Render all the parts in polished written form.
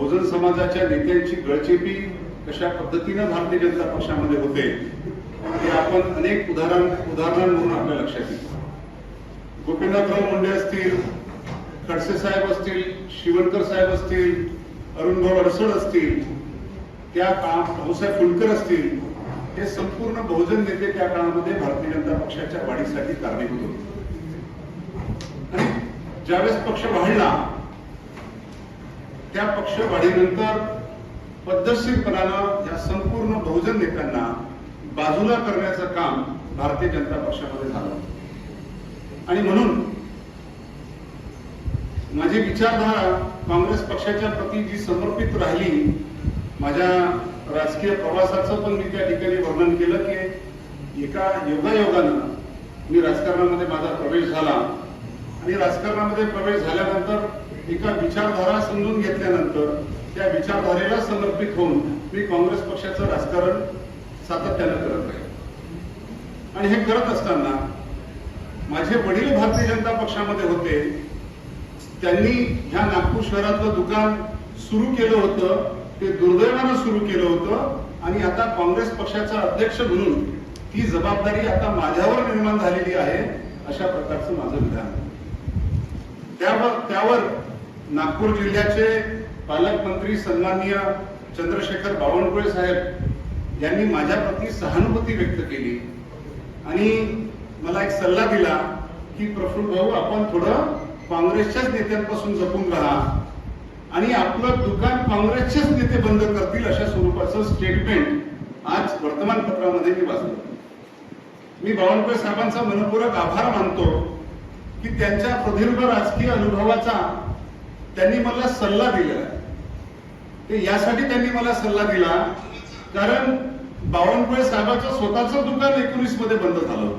बहुजन समाजाच्या नेत्यांची गळचेपी कशा पद्धतीनं भारतीय जनता पक्षामध्ये होते हे आपण अनेक उदाहरणांवरून आपल्या लक्षात येईल. गोपीनाथराव मुंडे असतील, खडसे साहेब असतील, शिवणकर साहेब असतील, अरुणभाऊ अडसड असतील, त्या भाऊसाहेब फुलकर असतील, हे संपूर्ण बहुजन नेते त्या काळामध्ये भारतीय जनता पक्षाच्या वाढीसाठी कारणीभूत होते. आणि ज्यावेळेस पक्ष वाढला त्या पक्ष वाढीनंतर पद्धतशीरपणानं या संपूर्ण बहुजन नेत्यांना बाजूला करण्याचं काम भारतीय जनता पक्षामध्ये झालं. आणि म्हणून माझी विचारधारा काँग्रेस पक्षाच्या प्रती जी समर्पित राहिली, माझ्या राजकीय प्रवासाचं पण मी त्या ठिकाणी वर्णन केलं की एका योगायोगानं मी राजकारणामध्ये माझा प्रवेश झाला आणि राजकारणामध्ये प्रवेश झाल्यानंतर एका विचारधारा समजून घेतल्यानंतर त्या विचारधारेला समर्पित होऊन मी काँग्रेस पक्षाचं राजकारण सातत्यानं करत आहे. आणि हे करत असताना माझे वडील भारतीय जनता पक्षामध्ये होते. त्यांनी ह्या नागपूर शहरातलं दुकान सुरू केलं होतं, ते दुर्दैवानं सुरू केलं होतं आणि आता काँग्रेस पक्षाचा अध्यक्ष म्हणून ती जबाबदारी आता माझ्यावर निर्माण झालेली आहे, अशा प्रकारचं माझं विधान. त्यावर नागपूर जिल्ह्याचे पालकमंत्री सन्माननीय चंद्रशेखर बावनकुळे साहेब यांनी माझ्या प्रती सहानुभूती व्यक्त केली आणि मला एक सल्ला दिला की प्रफुल्ल भाऊ, आपण थोडं काँग्रेसच्याच नेत्यांपासून जपून राहा आणि आपलं दुकान काँग्रेसचेच नेते बंद करतील, अशा स्वरूपाचं स्टेटमेंट आज वर्तमानपत्रामध्ये मी वाचलं. मी बावनकुळे साहेबांचा मनपूर्वक आभार मानतो की त्यांच्या प्रदीर्घ राजकीय अनुभवाचा त्यांनी मला सल्ला दिला. ते यासाठी त्यांनी मला सल्ला दिला कारण बावनकुळे साहेबांचं स्वतःचं दुकान 19 मध्ये बंद झालं.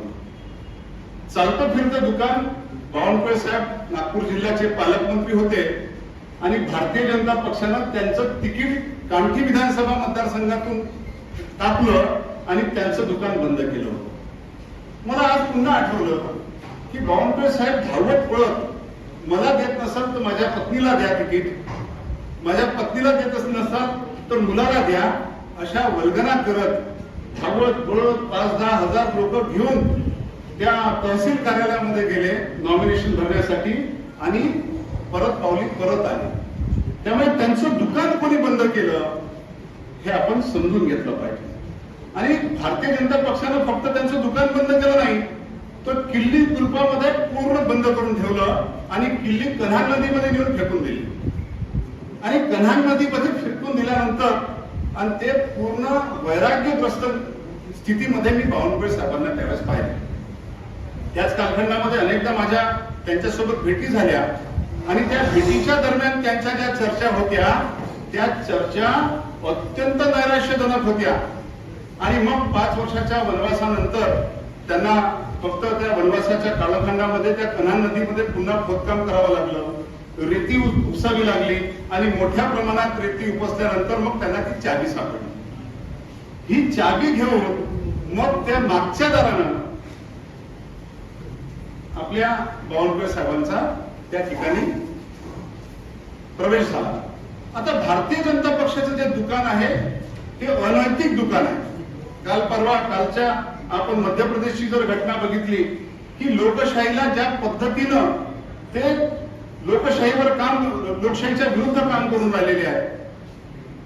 चालतं फिरतं दुकान. बावनकुळे साहेब नागपूर जिल्ह्याचे पालकमंत्री होते आणि भारतीय जनता पक्षानं त्यांचं तिकीट कामठी विधानसभा मतदारसंघातून कापलं आणि त्यांचं दुकान बंद केलं होतं. मला आज पुन्हा आठवलं की बावनकुळे साहेब धावत पळत मला देत नसाल तर माझ्या पत्नीला द्या तिकीट, माझ्या पत्नीला देत नसाल तर मुलाला द्या, अशा वल्गना करत धावत पळत 5-10 हजार लोक घेऊन त्या तहसील कार्यालयामध्ये गेले नॉमिनेशन भरण्यासाठी आणि परत आले. त्यामुळे त्यांचं दुकान कोणी बंद केलं हे आपण समजून घेतलं पाहिजे. आणि भारतीय जनता पक्षानं फक्त त्यांचं दुकान बंद केलं नाही, तर किल्ली तुर्पामध्ये पूर्ण बंद करून ठेवलं आणि किल्ली कन्हान नदीमध्ये नेऊन फेकून दिली. आणि कन्हान नदीमध्ये फेकून दिल्यानंतर आणि ते पूर्ण वैराग्यग्रस्त स्थितीमध्ये मी बावनकुळे साहेबांना त्यावेळेस पाहिले. त्याच कालखंडामध्ये अनेकदा माझ्या त्यांच्यासोबत भेटी झाल्या आणि त्या भेटीच्या दरम्यान त्यांच्या ज्या चर्चा होत्या त्या चर्चा अत्यंत नैराश्यजनक होत्या. आणि मग 5 वर्षाच्या वनवासानंतर त्यांना फक्त त्या वनवासाच्या कालखंडामध्ये त्या कन्हान नदीमध्ये पुन्हा खोदकाम करावं लागलं, रेती उपसावी लागली आणि मोठ्या प्रमाणात रेती उपसल्यानंतर मग त्यांना ती चाबी सापडली. ही चाबी घेऊन मग त्या मागच्या दारानं आपल्या बावनकुळे साहेबांचा त्या ठिकाणी प्रवेश झाला. आता भारतीय जनता पक्षाचं जे दुकान आहे ते अनैतिक दुकान आहे. कालच्या आपण मध्य प्रदेशची जर घटना बघितली की लोकशाहीला ज्या पद्धतीनं ते लोकशाहीवर लोकशाहीच्या विरुद्ध काम करून राहिलेले आहे.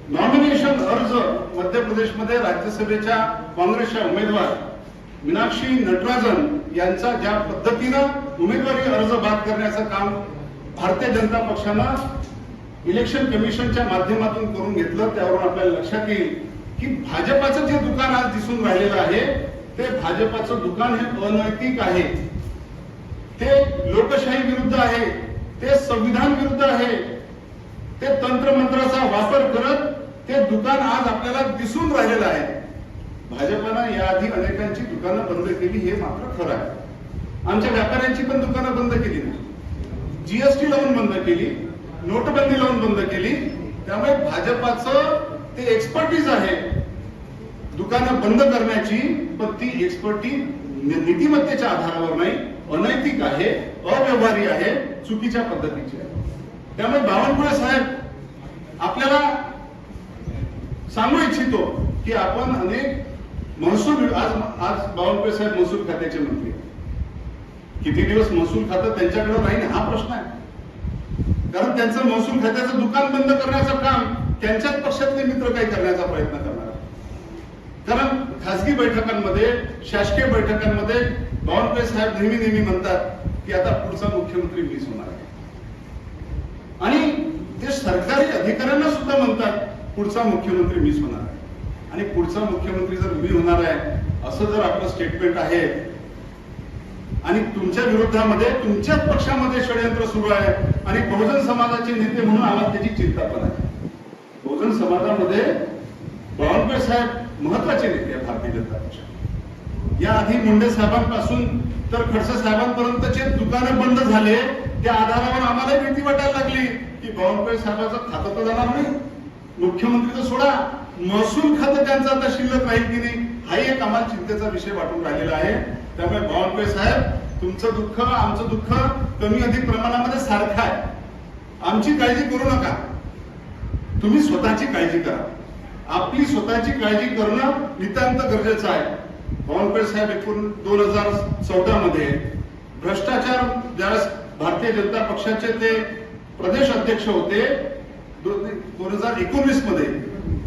नॉमिनेशन अर्ज मध्य प्रदेशमध्ये राज्यसभेच्या काँग्रेसच्या उमेदवार मीनाक्षी नटराजन यांचा ज्या पद्धतीनं उमेदवारी अर्ज बाद करण्याचं काम भारतीय जनता पक्षानं इलेक्शन कमिशनच्या माध्यमातून करून घेतलं, त्यावरून आपल्याला लक्षात येईल की भाजपाचं जे दुकान आज दिसून राहिलेलं आहे ते भाजपाचं दुकान हे अनैतिक आहे, ते लोकशाही विरुद्ध आहे, ते संविधान विरुद्ध आहे. ते तंत्रमंत्राचा वापर करत ते दुकान आज आपल्याला दिसून राहिलेलं आहे. भाजपानं याआधी अनेकांची दुकानं बंद केली हे मात्र खरं आहे. आमच्या व्यापाऱ्यांची पण दुकानं बंद केली नाही, जीएसटी लावून बंद केली, नोटबंदी लावून बंद केली. त्यामुळे भाजपाचं ते एक्सपर्टीज आहे दुकानं बंद करण्याची, पण ती एक्सपर्टी नीतिमत्तेच्या आधारावर नाही, अनैतिक आहे, अव्यवहारी आहे, चुकीच्या पद्धतीची आहे. त्यामुळे बावनकुळे साहेब आपल्याला सांगू इच्छितो की आपण अनेक महसूल आज बावनकुळे साहेब महसूल खात्याचे मंत्री, किती दिवस महसूल खातं त्यांच्याकडे राहील हा प्रश्न आहे. कारण त्यांचं महसूल खात्याचं दुकान बंद करण्याचं काम त्यांच्याच पक्षातले मित्र काही करण्याचा प्रयत्न करणार. कारण खासगी बैठकांमध्ये, शासकीय बैठकांमध्ये बावनकुळे साहेब नेहमी म्हणतात की आता पुढचा मुख्यमंत्री मीच होणार आहे. आणि ते सरकारी अधिकाऱ्यांना सुद्धा म्हणतात पुढचा मुख्यमंत्री मीच होणार आहे. आणि पुढचा मुख्यमंत्री जर मी होणार आहे असं जर आपलं स्टेटमेंट आहे आणि तुमच्या विरोधामध्ये तुमच्याच पक्षामध्ये षडयंत्र सुरू आहे आणि बहुजन समाजाचे नेते म्हणून आम्हाला त्याची चिंता पण आहे. बहुजन समाजामध्ये बावनकुळे साहेब महत्वाचे नेते आहेत भारतीय जनता पक्षात. या आधी मुंडे साहेबांपासून तर खडसे साहेबांपर्यंतचे दुकानं बंद झाले. त्या आधारावर आम्हाला भीती वाटायला लागली की बावनकुळे साहेबांचं खातं तर जाणार नाही, मुख्यमंत्री तर सोडा, महसूल खातं त्यांचं आता शिल्लक राहील की नाही हाही एक आम्हाला चिंतेचा विषय वाटून राहिलेला आहे. त्यामुळे बावनकुळे साहेब तुमचं दुःख आमचं दुःख कमी अधिक प्रमाणामध्ये सारखं आहे. आमची काळजी करू नका, तुम्ही स्वतःची काळजी करा. आपली स्वतःची काळजी करणं नितांत गरजेचं आहे. बावनकुळे साहेब एकूण 2014 मध्ये भ्रष्टाचार, ज्यावेळेस भारतीय जनता पक्षाचे ते प्रदेश अध्यक्ष होते, 2019 मध्ये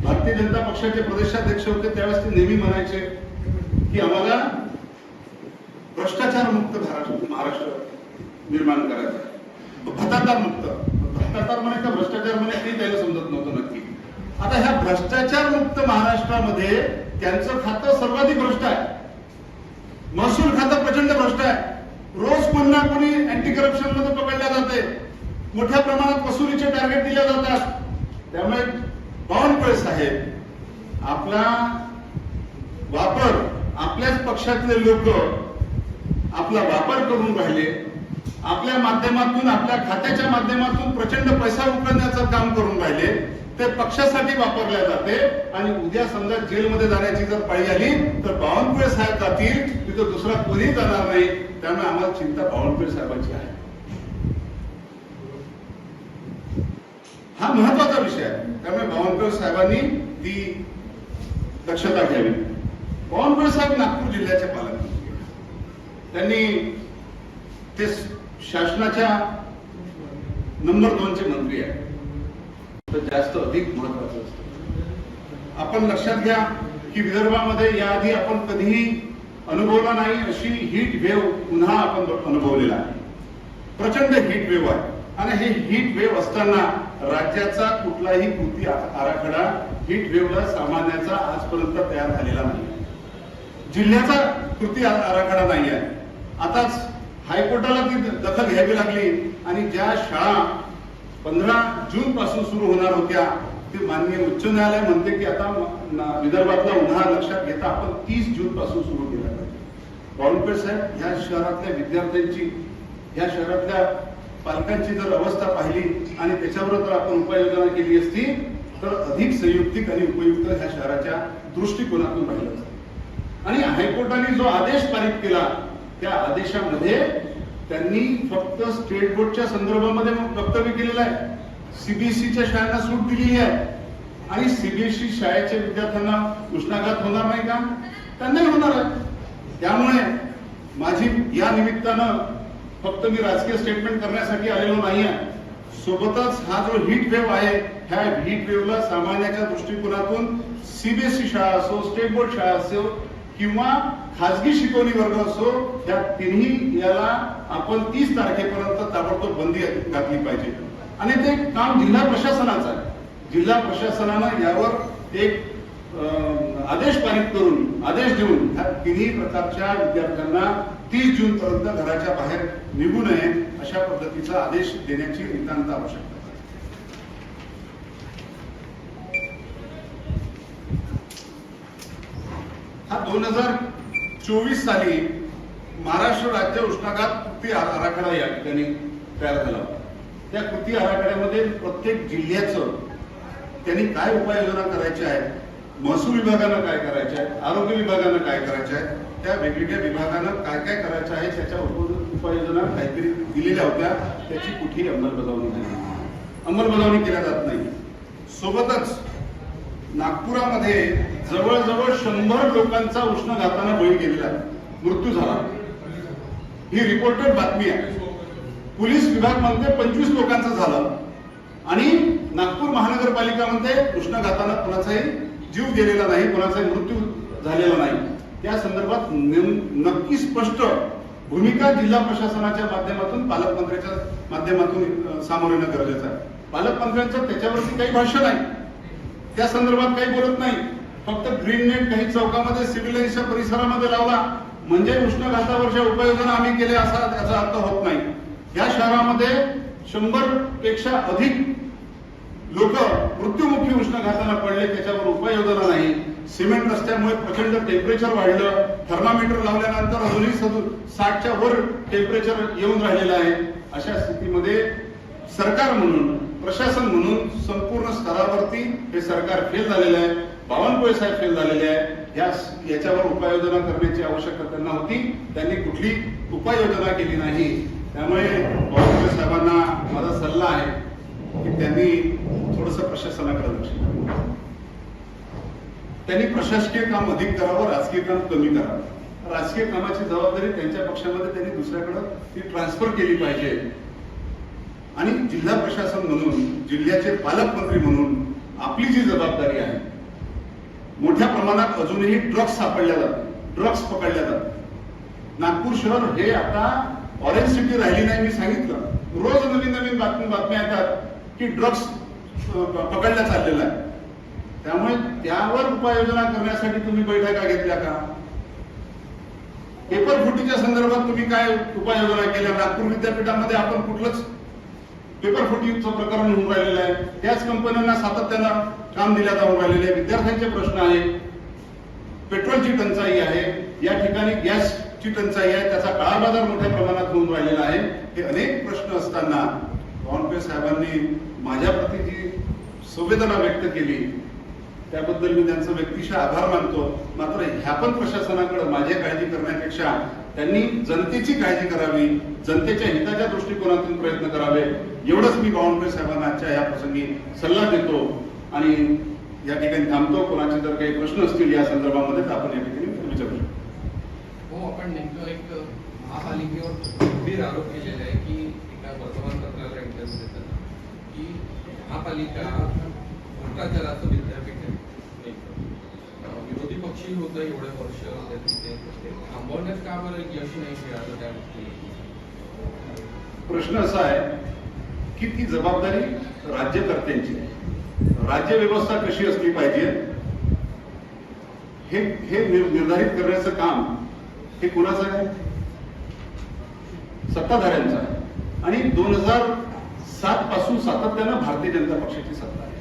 भारतीय जनता पक्षाचे प्रदेशाध्यक्ष होते, त्यावेळेस ते नेहमी म्हणायचे की आम्हाला भ्रष्टाचार मुक्त महाराष्ट्र निर्माण करायचा, भ्रष्टाचार मुक्त. भ्रष्टाचार म्हणे का भ्रष्टाचार म्हणे ते त्याला समजत नव्हतं नक्की. आता ह्या भ्रष्टाचार मुक्त महाराष्ट्रामध्ये त्यांचं खातं सर्वाधिक भ्रष्ट आहे. महसूल खातं प्रचंड भ्रष्ट आहे. रोज पुन्हा कोणी अँटी करप्शन मध्ये पकडल्या जाते, मोठ्या प्रमाणात वसुलीचे टार्गेट दिले जातात. त्यामुळे बावनकुळे साहेब आपला वापर, आपल्याच पक्षातले लोक आपला वापर करून राहिले, आपल्या माध्यमातून, आपल्या खात्याच्या माध्यमातून प्रचंड पैसा उकळण्याचं काम करून राहिले. ते पक्षासाठी वापरल्या जाते आणि उद्या समजा जेलमध्ये जाण्याची जर पाळी आली तर बावनकुळे साहेब जातील, तिथं दुसरा कोणी जाणार नाही. त्यामुळे आम्हाला चिंता बावनकुळे साहेबांची आहे. हा महत्वाचा विषय आहे. त्यामुळे बावनकुळे साहेबांनी ती दक्षता घ्यावी. बावनकुळे साहेब नागपूर जिल्ह्याचे पालकमंत्री, त्यांनी ते शासनाच्या नंबर 2 चे मंत्री आहेत. तर जास्त अधिक महत्वाचं असतं. आपण लक्षात घ्या की विदर्भामध्ये याआधी आपण कधीही अनुभवला नाही अशी हीट वेव्ह पुन्हा आपण अनुभवलेला आहे. प्रचंड हीट वेव्ह आहे आणि हे हीट वेव्ह असताना राज्याचा कुठलाही कृती आराखडा हीट वेव्हला सामान्याचा आजपर्यंत तयार झालेला नाही. जिल्ह्याचा कृती आराखडा नाही आहे. आताच हायकोर्टाला ती दखल घ्यावी लागली आणि ज्या शाळा 15 जून पासून सुरू होणार होत्या ते माननीय उच्च न्यायालय म्हणते की आता विदर्भातला उन्हाळा लक्षात घेता आपण 30 जून पासून सुरू केला पाहिजे. बावनकुळे साहेब ह्या शहरातल्या विद्यार्थ्यांची, ह्या शहरातल्या पालकांची जर अवस्था पाहिली आणि त्याच्यावर जर आपण उपाययोजना केली असती तर अधिक संयुक्तिक आणि उपयुक्त ह्या शहराच्या दृष्टिकोनातून राहिलं असतं. आणि हायकोर्टाने जो आदेश पारित केला त्या आदेशामध्ये त्यांनी फक्त स्टेट बोर्डच्या संदर्भामध्ये वक्तव्य केलेलं आहे. सीबीएसईच्या शाळांना सूट दिलेली आहे आणि सीबीएसई शाळेच्या विद्यार्थ्यांना उष्णाघात होणार नाही का? त्यांनाही होणार आहे. त्यामुळे माझी या निमित्तानं फक्त मी राजकीय स्टेटमेंट करण्यासाठी आलेलो नाहीये, सोबतच हा जो हीट वेव्ह आहे ह्या हीट वेव्हला सामान्याच्या दृष्टिकोनातून सीबीएसई शाळा असो, स्टेट बोर्ड शाळा असो किंवा खाजगी शिकवणी वर्ग असो, या तिन्ही याला आपण 30 तारखेपर्यंत ताबडतोब बंदी घातली पाहिजे. आणि ते काम जिल्हा प्रशासनाचं आहे. जिल्हा प्रशासनानं यावर एक आदेश पारित करून, आदेश देऊन ह्या तिन्ही प्रकारच्या विद्यार्थ्यांना 30 जून पर्यंत घराच्या बाहेर निघू नये अशा पद्धतीचा आदेश देण्याची नितांत आवश्यकता आहे. हा 2024 साली महाराष्ट्र राज्य उष्णाघात कृती आराखडा या ठिकाणी तयार झाला होता. त्या कृती आराखड्यामध्ये प्रत्येक जिल्ह्याचं त्यांनी काय उपाययोजना करायच्या आहेत, महसूल विभागानं काय करायचे आहे, आरोग्य विभागानं काय करायचे आहे, त्या वेगवेगळ्या विभागानं काय काय करायचं आहे त्याच्या उपाययोजना काहीतरी दिलेल्या होत्या. त्याची कुठेही अंमलबजावणी केल्या जात नाही. सोबतच नागपुरामध्ये जवळजवळ 100 लोकांचा उष्माघाताने बळी गेलेला आहे, मृत्यू झाला. ही रिपोर्टेड बातमी आहे. पोलीस विभाग म्हणते 25 लोकांचं झालं आणि नागपूर महानगरपालिका म्हणते उष्माघाताने कोणाचाही जीव गेलेला नाही, कोणाचाही मृत्यू झालेला नाही. त्या संदर्भात नक्की स्पष्ट भूमिका जिल्हा प्रशासनाच्या माध्यमातून, पालकमंत्र्यांच्या माध्यमातून सामोरे येणं गरजेचं आहे. पालकमंत्र्यांचं त्याच्यावरती काही भाष्य नाही, त्या संदर्भात काही बोलत नाही. फक्त ग्रीन नेट काही चौकामध्ये सिव्हिलाइन्सच्या परिसरामध्ये लावला म्हणजे उष्माघातावरच्या उपाययोजना आम्ही केल्या असा त्याचा अर्थ होत नाही. या शहरामध्ये 100 पेक्षा अधिक लोक मृत्युमुखी उष्माघाताने पडले, त्याच्यावर उपाययोजना नाही. सिमेंट रस्त्यामुळे प्रचंड टेम्परेचर वाढलं, थर्मामीटर लावल्यानंतर अजूनही 60च्या वर टेम्परेचर येऊन राहिलेलं आहे. अशा स्थितीमध्ये सरकार म्हणून, प्रशासन म्हणून संपूर्ण स्तरावरती हे सरकार फेल झालेलं आहे. बावनकुळे साहेब फेल झालेले आहे. याच्यावर उपाययोजना करण्याची आवश्यकता त्यांना होती, त्यांनी कुठली उपाययोजना केली नाही. त्यामुळे बावनकुळे साहेबांना माझा सल्ला आहे की त्यांनी थोडस प्रशासनाकडे लक्ष द्यावं. त्यांनी प्रशासकीय काम अधिक करावं, राजकीय काम कमी करावं. राजकीय कामाची जबाबदारी त्यांच्या पक्षामध्ये त्यांनी दुसऱ्याकडे ती ट्रान्सफर केली पाहिजे. आणि जिल्हा प्रशासन म्हणून, जिल्ह्याचे पालकमंत्री म्हणून आपली जी जबाबदारी आहे, मोठ्या प्रमाणात अजूनही ड्रग्स सापडल्या जातात, ड्रग्स पकडल्या जातात. नागपूर शहर हे आता ऑरेंज सिटी राहिली नाही. मी सांगितलं, रोज नवीन नवीन बातम्या येतात की ड्रग्स पकडल्या चाललेला आहे. त्यामुळे त्यावर उपाययोजना करण्यासाठी तुम्ही बैठका घेतल्या का? पेपर फुटीच्या संदर्भात तुम्ही काय उपाययोजना केल्या? नागपूर विद्यापीठामध्ये आपण कुठलंच पेपर फुटीचं प्रकरण होऊन राहिलेलं आहे. त्याच कंपन्यांना सातत्यानं काम दिल्या जाऊन राहिलेले आहे. विद्यार्थ्यांचे प्रश्न आहे, पेट्रोलची टंचाई आहे, या ठिकाणी गॅसची टंचाई आहे, त्याचा काळाबाजार मोठ्या प्रमाणात होऊन राहिलेला आहे. हे अनेक प्रश्न असताना बावनकुळे साहेबांनी माझ्याप्रती जी संवेदना व्यक्त केली त्याबद्दल मी त्यांचा व्यक्तिशः आभार मानतो. मात्र ह्या पण प्रशासनाकडे माझी काळजी करण्यापेक्षा त्यांनी जनतेची काळजी करावी, जनतेच्या हिताच्या दृष्टिकोनातून प्रयत्न करावे, एवढंच मी बावनकुळे साहेबांना आजच्या या प्रसंगी सल्ला देतो आणि या ठिकाणी थांबतो. कोणाचे जर काही प्रश्न असतील या संदर्भामध्ये तर आपण या ठिकाणी विचारू शकतो. हो, आपण नेमकं एक महापालिकेवर गंभीर आरोप केलेला आहे की एका वर्तमानपत्राला इंटरव्ह्यू देताना की महापालिका भ्रष्टाचाराचं विद्यापीठ आहे. विरोधी पक्षी होतं एवढे वर्ष, ते थांबवण्यात का बरं यश नाही मिळालं त्या गोष्टी? प्रश्न असा आहे की ती जबाबदारी राज्यकर्त्यांची आहे. राज्य व्यवस्था कशी असली पाहिजे हे निर्धारित करण्याचं काम हे कुणाचं आहे? सत्ताधाऱ्यांचं आहे. आणि 2007 पासून सातत्यानं भारतीय जनता पक्षाची सत्ता आहे.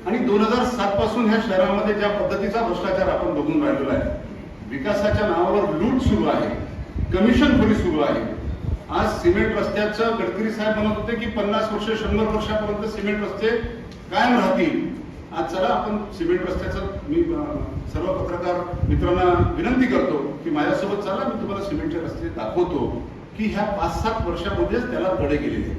आणि 2007 पासून ह्या शहरामध्ये ज्या पद्धतीचा भ्रष्टाचार आपण बघून राहिलेला आहे, विकासाच्या नावावर लूट सुरू आहे, कमिशनखोरी सुरू आहे. आज सिमेंट रस्त्याचं गडकरी साहेब म्हणत होते की 50 वर्ष 100 वर्षापर्यंत सिमेंट रस्ते कायम राहतील. आज चला आपण सिमेंट रस्त्याचं, मी सर्व पत्रकार मित्रांना विनंती करतो की माझ्यासोबत चला, मी तुम्हाला सिमेंटचे रस्ते दाखवतो की ह्या 5-7 वर्षामध्येच त्याला तडे गेलेले.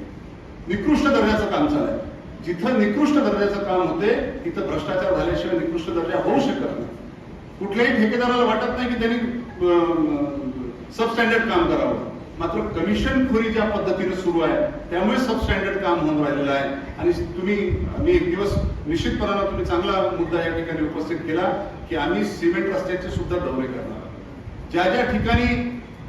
निकृष्ट दर्जाचं काम चाललंय. जिथं निकृष्ट दर्जाचं काम होते तिथं भ्रष्टाचार झाल्याशिवाय निकृष्ट दर्जा होऊ शकत नाही. कुठल्याही ठेकेदाराला वाटत नाही की त्यांनी सबस्टँडर्ड काम करावं. मात्र कमिशनखोरी ज्या पद्धतीने सुरू आहे त्यामुळे सबस्टँडर्ड काम होऊन राहिलेलं आहे. आणि मी एक दिवस निश्चितपणानं तुम्ही चांगला मुद्दा या ठिकाणी उपस्थित केला की आम्ही सिमेंट रस्त्याचे सुद्धा दौरे करणार. ज्या ज्या ठिकाणी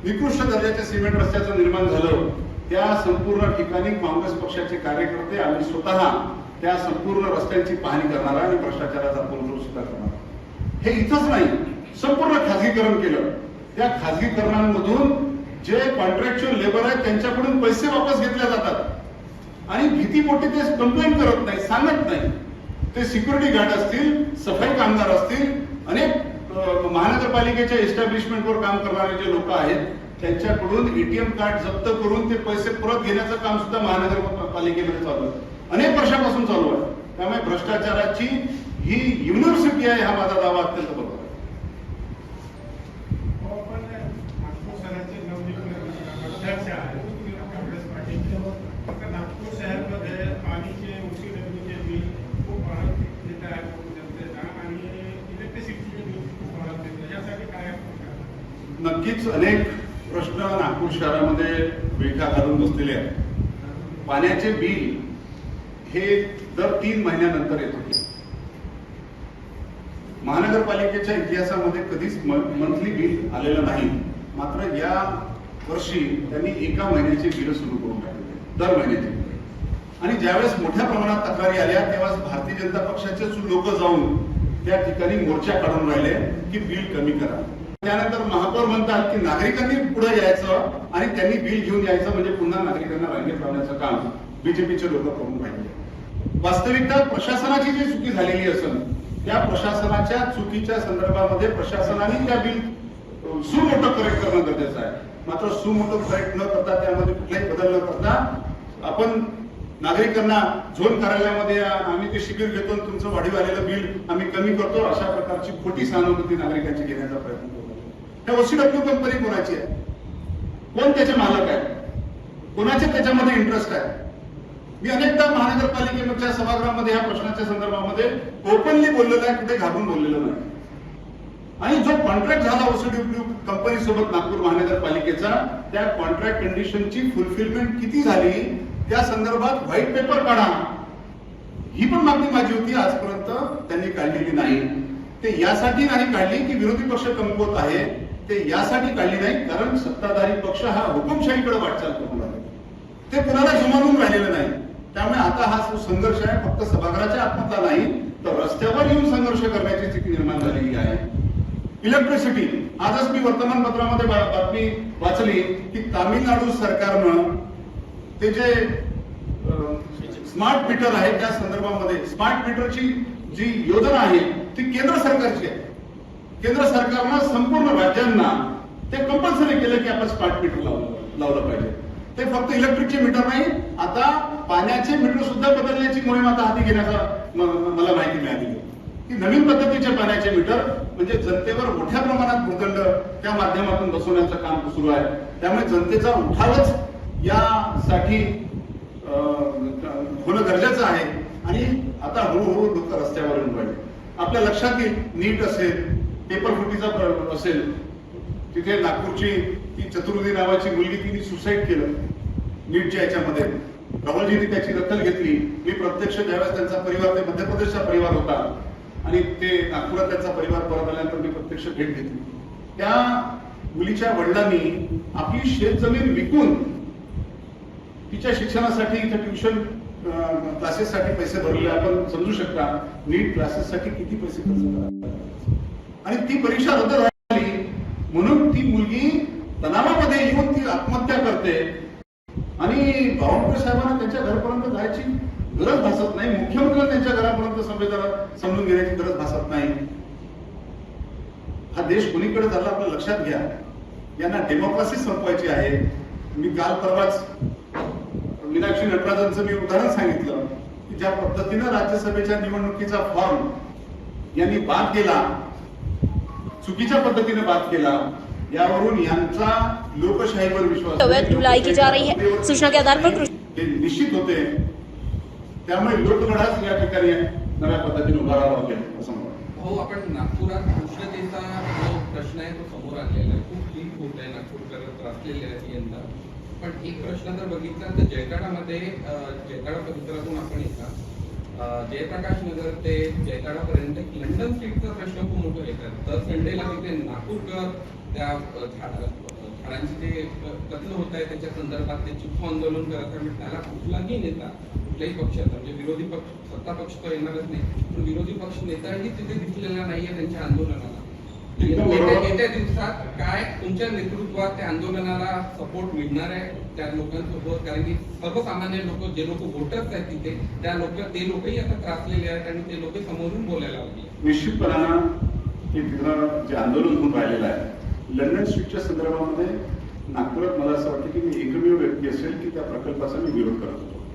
निकृष्ट दर्जाच्या सिमेंट रस्त्याचं निर्माण झालं त्या संपूर्ण ठिकाणी काँग्रेस पक्षाचे कार्यकर्ते आम्ही स्वतः त्या संपूर्ण रस्त्यांची पाहणी करणार आणि भ्रष्टाचाराचा पोलखोल सुद्धा करणार. हे इथंच नाही, संपूर्ण खाजगीकरण केलं. त्या खाजगीकरणांमधून जे कॉन्ट्रॅक्च्युअल लेबर आहेत त्यांच्याकडून पैसे वापस घेतले जातात आणि भीतीपोटी ते कंप्लेंट करत नाही, सांगत नाही. ते सिक्युरिटी गार्ड असतील, सफाई कामगार असतील, अनेक महानगरपालिकेच्या एस्टॅब्लिशमेंटवर काम करणारे जे लोक आहेत त्यांच्याकडून एटीएम कार्ड जप्त करून ते पैसे परत घेण्याचं काम सुद्धा महानगरपालिकेमध्ये चालू आहे, अनेक वर्षापासून चालू आहे. त्यामुळे भ्रष्टाचाराची ही युनिव्हर्सिटी आहे हा माझा दावा अत्यंत बरोबर आहे. नागपूर शहरामध्ये पाणीचे OCWचे बिल खूप नक्कीच अनेक प्रश्न नागपूर शहरामध्ये विळखा घालून बसलेले आहेत. पाण्याचे बिल हे दर 3 महिन्यानंतर येत होते. महानगरपालिकेच्या इतिहासामध्ये कधीच मंथली बिल आलेलं नाही. मात्र या वर्षी त्यांनी 1 महिन्याचे बिल सुरू करून टाकले, दर महिन्याचे. आणि ज्यावेळेस मोठ्या प्रमाणात तक्रारी आल्या तेव्हा भारतीय जनता पक्षाचे लोक जाऊन त्या ठिकाणी मोर्चा काढून राहिले की बिल कमी करा. त्यानंतर महापौर म्हणतात की नागरिकांनी पुढे यायचं आणि त्यांनी बिल घेऊन यायचं, म्हणजे पुन्हा नागरिकांना रांगेत लावण्याचं काम बीजेपीचे लोक करून राहिले. वास्तविकता प्रशासनाची जी चुकी झालेली असेल त्या प्रशासनाच्या चुकीच्या संदर्भामध्ये प्रशासनाने त्या बिल सुमोटो करेक्ट करणं गरजेचं आहे. मात्र सुमोटो करेक्ट न करता त्यामध्ये कुठलाही बदल न करता आपण नागरिकांना झोन कार्यालयामध्ये आम्ही ते शिबिर घेतो, तुमचं वाढीव आलेलं बिल आम्ही कमी करतो, अशा प्रकारची खोटी सहानुभूती नागरिकांची घेण्याचा प्रयत्न करतो. त्या OCW कंपनी कोणाची आहे, कोण त्याचे मालक आहे, कोणाचे त्याच्यामध्ये इंटरेस्ट आहे. मी अनेकदा महानगरपालिकेच्या सभागृहामध्ये या प्रश्नाच्या संदर्भामध्ये ओपनली बोललेलो आहे, कुठे घाबरून बोललेलो नाही. आणि जो कॉन्ट्रॅक्ट झाला OCW कंपनी सोबत नागपूर महानगरपालिकेचा, त्या कॉन्ट्रॅक्ट कंडिशनची फुलफिलमेंट किती झाली त्या संदर्भात व्हाईट पेपर काढा, ही पण मागणी माझी होती. आजपर्यंत त्यांनी काढलेली नाही. ते यासाठी नाही काढली की विरोधी पक्ष कमकुवत आहे, ते यासाठी काढली नाही कारण सत्ताधारी पक्ष हा हुकुमशाहीकडे वाटचाल करून राहिले, ते कुणाला जुमानून राहिलेलं नाही. त्यामुळे आता हा जो संघर्ष आहे फक्त सभागृहाच्या आत्महत्या नाही तर रस्त्यावर येऊन संघर्ष करण्याची स्थिती निर्माण झालेली आहे. इलेक्ट्रिसिटी, आजच मी वर्तमानपत्रामध्ये बातमी वाचली की तामिळनाडू सरकारनं ते जे स्मार्ट मीटर आहे त्या संदर्भामध्ये स्मार्ट मीटरची जी योजना आहे ती केंद्र सरकारची आहे. केंद्र सरकारनं संपूर्ण राज्यांना ते कंपल्सरी केलं की आपण स्मार्ट मीटर लावलं पाहिजे. ते फक्त इलेक्ट्रिकचे मीटर नाही, आता पाण्याचे मीटर सुद्धा बदलण्याची मोहीम आता हाती घेण्याचा मला माहिती मिळाली की नवीन पद्धतीचे पाण्याचे मीटर म्हणजे जनतेवर मोठ्या प्रमाणात भूर्दंड त्या माध्यमातून बसवण्याचं काम सुरू आहे. त्यामुळे जनतेचा उठावच यासाठी होणं गरजेचं आहे. आणि आता हळूहळू लोक रस्त्यावर येऊन राहिले. आपल्या लक्षात येईल, नीट असेल, पेपर फुटीचा असेल, तिथे नागपूरची ती चतुर्वेदी नावाची मुलगी तिने सुसाईड केलं नीटच्या याच्यामध्ये. राहुलजींनी त्याची दखल घेतली. मी प्रत्यक्ष ज्यावेळेस त्यांचा परिवार, ते मध्य प्रदेशचा परिवार होता आणि ते नागपुरात त्यांचा परिवार परत आल्यानंतर मी प्रत्यक्ष भेट घेतली. त्या मुलीच्या वडिलांनी आपली शेतजमीन विकून तिच्या शिक्षणासाठी, इथे ट्युशन क्लासेससाठी पैसे भरले. आपण समजू शकता नीट क्लासेससाठी किती पैसे खर्च करा. आणि ती परीक्षा रद्द झाली म्हणून ती मुलगी तणावामध्ये येऊन ती आत्महत्या करते. आणि बावनकुळे साहेबांना त्यांच्या घरापर्यंत जायची गरज भासत नाही, मुख्यमंत्र्यांना त्यांच्या घरापर्यंत समजून घेण्याची गरज भासत नाही. हा देश कोणीकडे चालला आपल्या लक्षात घ्या. यांना डेमोक्रेसी संपवायची आहे. मी काल परवाच मीनाक्षी नटराजनचं मी उदाहरण सांगितलं की ज्या पद्धतीनं राज्यसभेच्या निवडणुकीचा फॉर्म यांनी बाद केला, चुकीच्या पद्धतीने बाद केला, यावरून यांचा लोकशाहीवर विश्वास ढुलाई की जा रही है. सूचना के आधार पर हे निश्चित होते. त्यामुळे लोकलढाच या ठिकाणी नव्या पद्धतीने उभा राहावा लागेल असं म्हणतो. हो, आपण नागपुरात उष्णतेचा जो प्रश्न आहे तो समोर आलेला आहे. खूप हीट होत आहे, नागपूरकर त्रासलेले आहेत यंदा. पण एक प्रश्न जर बघितला तर जयकाडामध्ये, जयकाडा परिसरातून आपण येतात जयप्रकाश नगर ते जयकाडापर्यंत लंडन स्ट्रीटचा प्रश्न खूप मोठा येतात. तर संडेला तिथे नागपूरकर त्या झाडांची जे कत्ल होत आहे त्याच्या संदर्भात ते चिठ्ठी आंदोलन करत आहे. त्याला कुठलाही नेता, कुठल्याही पक्षाचा, म्हणजे विरोधी पक्ष, सत्ता पक्ष तर येणारच नाही, पण विरोधी पक्ष नेताही तिथे दिसलेला नाहीये त्यांच्या आंदोलनाला. येत्या दिवसात काय तुमच्या नेतृत्वात त्या आंदोलनाला सपोर्ट मिळणार आहे त्या लोकांसोबत? कारण की सर्वसामान्य लोक, जे लोक वोटर्स आहेत तिथे, ते लोकही आता त्रासलेले आहेत आणि ते लोक समोरून बोलायला लागले. निश्चितपणानं हे तिथं जे आंदोलन होऊन राहिलेलं आहे लंडन स्ट्रीटच्या संदर्भामध्ये नागपुरात मला असं वाटतं की मी एकमेव व्यक्ती असेल की त्या प्रकल्पाचा मी विरोध करत होतो.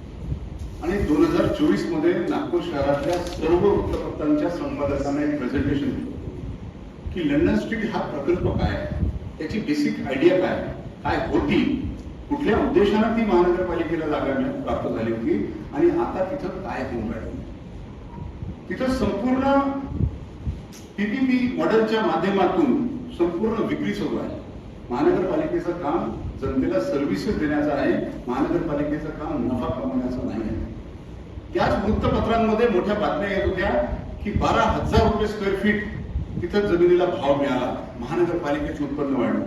आणि 2024 मध्ये नागपूर शहरातल्या सर्व वृत्तपत्रांच्या संपादकांना एक प्रेझेंटेशन दिलं की लंडन स्ट्रीट हा प्रकल्प काय, त्याची बेसिक आयडिया काय होती, कुठल्या उद्देशाने ती महानगरपालिकेला जागा प्राप्त झाली होती आणि आता तिथं काय होऊन राहिलं. तिथं संपूर्ण PPP मॉडेलच्या माध्यमातून संपूर्ण विक्री सुरू आहे. महानगरपालिकेचं काम जनतेला सर्व्हिसेस देण्याचं आहे. महानगरपालिकेचं काम नफा कमवण्याचं नाही आहे. त्याच वृत्तपत्रांमध्ये मोठ्या बातम्या येत होत्या की 12,000 रुपये स्क्वेअर फीट तिथं जमिनीला भाव मिळाला. महानगरपालिकेचे उत्पन्न वाढलं.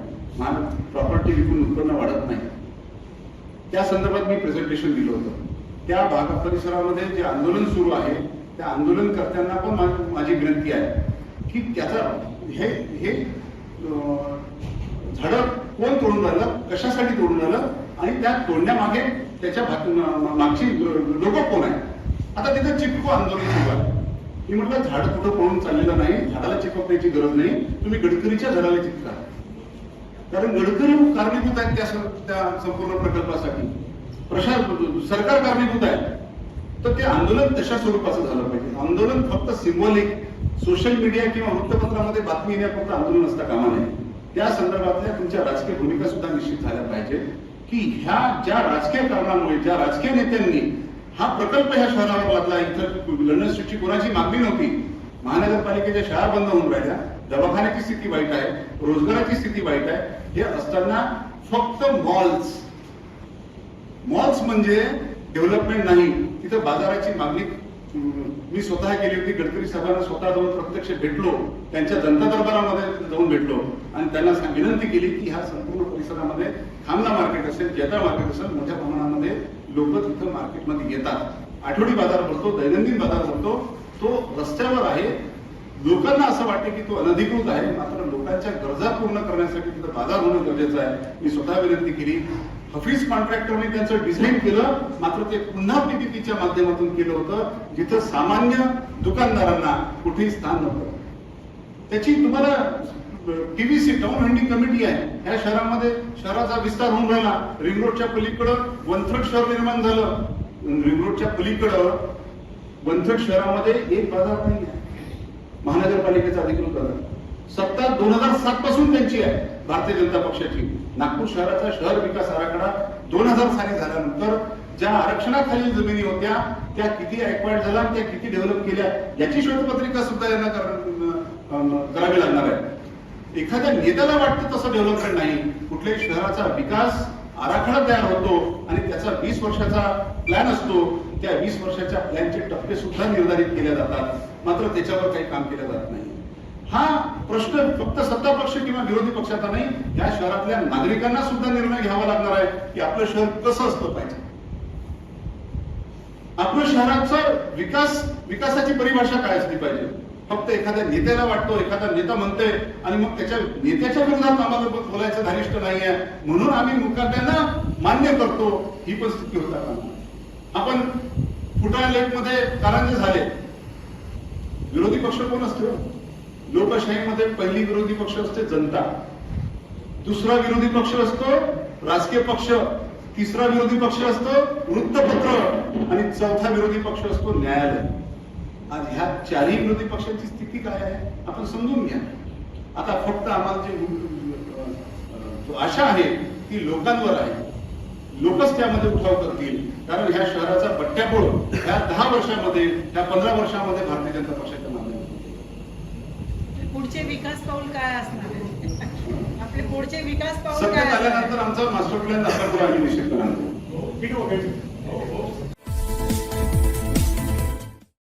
प्रॉपर्टी विकून उत्पन्न वाढत नाही. त्या संदर्भात मी प्रेझेंटेशन दिलं होतं. त्या भागा परिसरामध्ये जे आंदोलन सुरू आहे त्या आंदोलनकर्त्यांना पण माझी विनंती आहे की त्याचा हे झाडं कोण तोडून राहिलं, कशासाठी तोडून राहिलं आणि त्या तोडण्यामागे त्याच्या मागची लोक कोण आहे. आता तिथे चिपको आंदोलन सुरू आहे. मी म्हटलं झाड कुठं पळून चाललेलं नाही, झाडाला चिपकण्याची गरज नाही, तुम्ही गडकरीच्या झाडाला चिपका. कारण गडकरी कारणीभूत आहेत त्या संपूर्ण प्रकल्पासाठी, सरकार कारणीभूत आहे. तर ते आंदोलन तशा स्वरूपाचं झालं पाहिजे. आंदोलन फक्त सिम्बॉलिक सोशल मीडिया किंवा वृत्तपत्रामध्ये बातमी येण्यापुरतं आंदोलन असता कामा नये. त्या संदर्भातल्या तुमच्या राजकीय भूमिका सुद्धा निश्चित झाल्या पाहिजे की ह्या ज्या राजकीय कारणामुळे ज्या राजकीय नेत्यांनी हा प्रकल्प ह्या शहरावर लादला, इथं लंडन स्ट्रीटची कोणाची मागणी नव्हती. महानगरपालिकेच्या शाळा बंद होऊन राहिल्या, दवाखान्याची स्थिती वाईट आहे, रोजगाराची स्थिती वाईट आहे. हे असताना फक्त मॉल्स म्हणजे डेव्हलपमेंट नाही. तिथं बाजाराची मागणी मी स्वतः केली होती. गडकरी साहेबांना स्वतः जाऊन प्रत्यक्ष भेटलो, त्यांच्या जनता दरबारामध्ये जाऊन भेटलो आणि त्यांना विनंती केली की ह्या संपूर्ण परिसरामध्ये खामला मार्केट असेल, जेता मार्केट असेल, मोठ्या प्रमाणामध्ये लोक तिथं मार्केटमध्ये येतात. आठवडी बाजार भरतो, दैनंदिन बाजार भरतो, तो रस्त्यावर आहे. लोकांना असं वाटते की तो अनधिकृत आहे, मात्र लोकांच्या गरजा पूर्ण करण्यासाठी तिथं बाजार होणं गरजेचं आहे. मी स्वतः विनंती केली. हफीज कॉन्ट्रॅक्टरने त्यांचं डिझाईन केलं, मात्र ते पुन्हा पीपीपीच्या माध्यमातून केलं होतं, जिथं सामान्य दुकानदारांना कुठेही स्थान नव्हतं. त्याची तुम्हाला टीव्हीसी टाउन हँडिंग कमिटी आहे. या शहरामध्ये शहराचा विस्तार होऊन राहिला. रिंग रोडच्या पलीकडं वनथट शहर निर्माण झालं. रिंग रोडच्या पलीकडं वनथट शहरामध्ये एक बाजार नाही आहे. महानगरपालिकेचा अधिकृत आहे. सत्ता 2007 पासून त्यांची आहे, भारतीय जनता पक्षाची. नागपूर शहराचा शहर विकास आराखडा 2000 साली झाल्यानंतर ज्या आरक्षणाखालील जमिनी होत्या त्या किती ऍक्वायर्ड झाल्या, त्या किती डेव्हलप केल्या याची शोधपत्रिका सुद्धा यांना करावी लागणार आहे. एखाद्या नेत्याला वाटतं तसं डेव्हलपमेंट नाही. कुठल्याही शहराचा विकास आराखडा तयार होतो आणि त्याचा 20 वर्षाचा प्लॅन असतो. त्या 20 वर्षाच्या प्लॅनचे टप्पे सुद्धा निर्धारित केले जातात, मात्र त्याच्यावर काही काम केलं जात नाही. हा प्रश्न फक्त सत्ता पक्ष किंवा विरोधी पक्षाचा नाही, या शहरातल्या नागरिकांना सुद्धा निर्णय घ्यावा लागणार आहे की आपलं शहर कसं असलं पाहिजे. आपल्या शहराचा विकासाची परिभाषा काय असली पाहिजे. फक्त एखाद्या नेत्याला वाटतो, एखादा नेता म्हणतोय आणि मग त्याच्या नेत्याच्या विरोधात आम्हाला बोलायचं धारिष्ट नाहीये म्हणून आम्ही मुकाट्यानं मान्य करतो, ही पण स्थिती होता कामा. आपण फुटाळा लेक मध्ये कारंजे झाले. विरोधी पक्ष कोण असतो. लोकशाहीमध्ये पहिली विरोधी पक्ष असते जनता, दुसरा विरोधी पक्ष असतो राजकीय पक्ष, तिसरा विरोधी पक्ष असतो वृत्तपत्र आणि चौथा विरोधी पक्ष असतो न्यायालय. आज ह्या चारही विरोधी पक्षांची स्थिती काय आहे आपण समजून घ्या. आता फक्त आम्हाला जी आशा आहे ती लोकांवर आहे. लोकच त्यामध्ये उठाव करतील. कारण ह्या शहराचा बट्ट्याबोळ ह्या 10 वर्षामध्ये, ह्या 15 वर्षामध्ये भारतीय जनता पक्षाच्या माध्यमातून पुढचे विकास पाऊल काय असणार आहे. आपले पुढचे विकास पाऊल सत्तेत काय असणार आहे. आल्यानंतर आमचा मास्टर प्लॅन दाखल करून आम्ही निश्चित करणार. ठीक आहे.